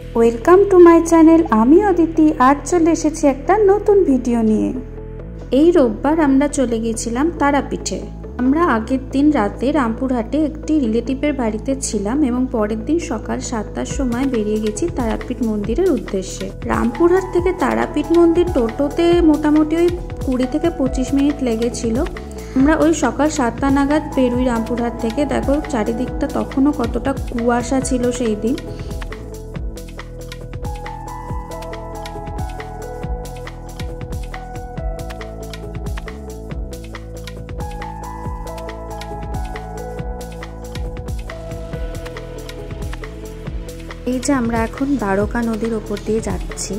Welcome to my channel. আমি অদিতি। আজ চলে এসেছি একটা নতুন ভিডিও নিয়ে। এই রোববার আমরা চলে গিয়েছিলাম তারাপীঠে। আমরা আগের দিন রাতে রামপুরহাটে একটি রিলেটিভের বাড়িতে ছিলাম এবং পরের দিন সকাল 7টার সময় বেরিয়ে গেছি তারাপীঠ মন্দিরের উদ্দেশ্যে। রামপুরহাট থেকে তারাপীঠ মন্দির টোটোতে মোটামুটি ওই 20 থেকে 25 মিনিট লেগেছিল। আমরা ওই সকাল 7টা নাগাদ বেরোই রামপুরহাট থেকে। দেখো চারিদিকটা তখনও কতটা কুয়াশা ছিল সেই দিন। এই যে আমরা এখন দ্বারকা নদীর ওপর দিয়ে যাচ্ছি।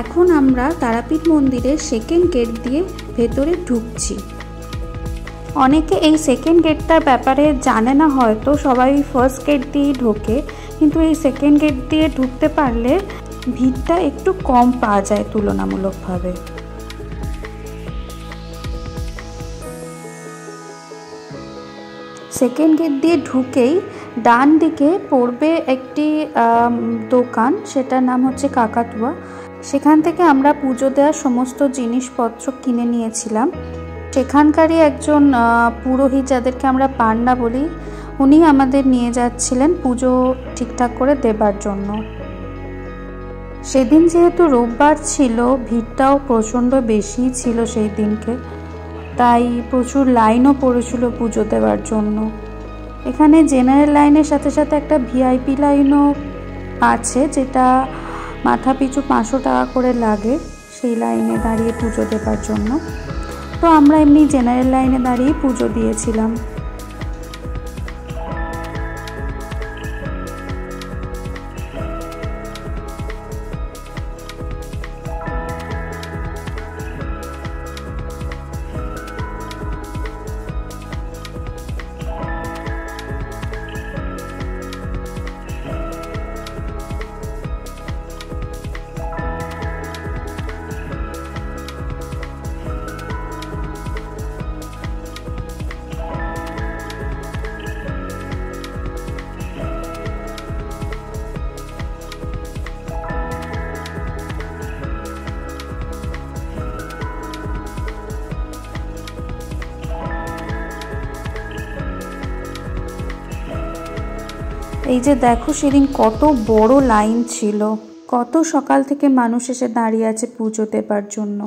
এখন আমরা তারাপীঠ মন্দিরের সেকেন্ড গেট দিয়ে ভেতরে ঢুকছি। অনেকে এই সেকেন্ড গেটটার ব্যাপারে জানে না, হয়তো সবাই ফার্স্ট গেট দিয়ে ঢোকে, কিন্তু এই সেকেন্ড গেট দিয়ে ঢুকতে পারলে ভিড়টা একটু কম পাওয়া যায় তুলনামূলকভাবে। সেকেন্ড গেট দিয়ে ঢুকেই ডান দিকে পড়বে একটি দোকান, সেটার নাম হচ্ছে কাকাতুয়া। সেখান থেকে আমরা পুজো দেওয়ার সমস্ত জিনিসপত্র কিনে নিয়েছিলাম। সেখানকারই একজন পুরোহিত, যাদেরকে আমরা পান্ডা বলি, উনি আমাদের নিয়ে যাচ্ছিলেন পুজো ঠিকঠাক করে দেবার জন্য। সেদিন যেহেতু রোববার ছিল, ভিড়টাও প্রচণ্ড বেশি ছিল সেই দিনকে, তাই প্রচুর লাইনও পড়েছিল পুজো দেওয়ার জন্য। এখানে জেনারেল লাইনের সাথে সাথে একটা ভিআইপি লাইনও আছে, যেটা মাথা পিছু 500 টাকা করে লাগে সেই লাইনে দাঁড়িয়ে পুজো দেবার জন্য। তো আমরা এমনি জেনারেল লাইনে দাঁড়িয়ে পুজো দিয়েছিলাম। এই যে দেখো, সেদিন কত বড় লাইন ছিল, কত সকাল থেকে মানুষ এসে দাঁড়িয়ে আছে পুজো দেবার জন্য।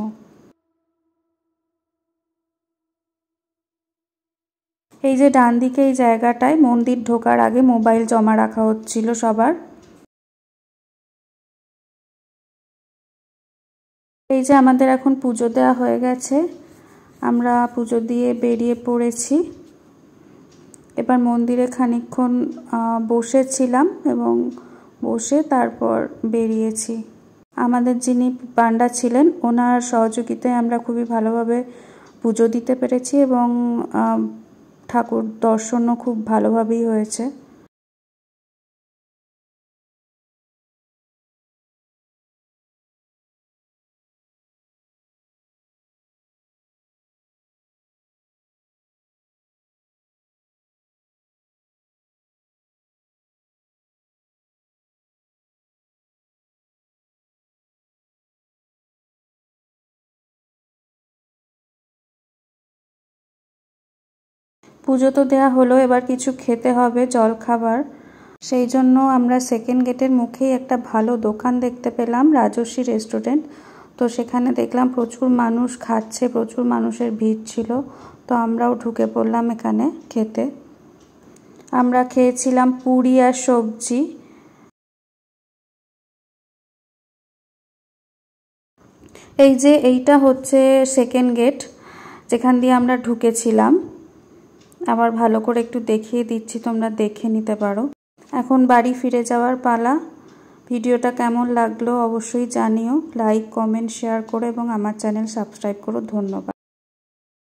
এই যে ডান দিকে এই জায়গাটায় মন্দির ঢোকার আগে মোবাইল জমা রাখা হচ্ছিল সবার। এই যে আমাদের এখন পুজো দেওয়া হয়ে গেছে, আমরা পুজো দিয়ে বেরিয়ে পড়েছি। এবার মন্দিরে খানিকক্ষণ বসেছিলাম এবং বসে তারপর বেরিয়েছি। আমাদের যিনি পান্ডা ছিলেন, ওনার সহযোগিতায় আমরা খুবই ভালোভাবে পুজো দিতে পেরেছি এবং ঠাকুর দর্শনও খুব ভালোভাবেই হয়েছে। পুজো তো দেওয়া হলো, এবার কিছু খেতে হবে, জল খাবার। সেই জন্য আমরা সেকেন্ড গেটের মুখেই একটা ভালো দোকান দেখতে পেলাম, রাজর্ষি রেস্টুরেন্ট। তো সেখানে দেখলাম প্রচুর মানুষ খাচ্ছে, প্রচুর মানুষের ভিড় ছিল, তো আমরাও ঢুকে পড়লাম এখানে খেতে। আমরা খেয়েছিলাম পুরি আর সবজি। এই যে এইটা হচ্ছে সেকেন্ড গেট, যেখান দিয়ে আমরা ঢুকেছিলাম। আবার ভালো করে একটু দেখিয়ে দিচ্ছি, তোমরা দেখে নিতে পারো। এখন বাড়ি ফিরে যাওয়ার পালা। ভিডিওটা কেমন লাগলো অবশ্যই জানিও। লাইক, কমেন্ট, শেয়ার করো এবং আমার চ্যানেল সাবস্ক্রাইব করো। ধন্যবাদ।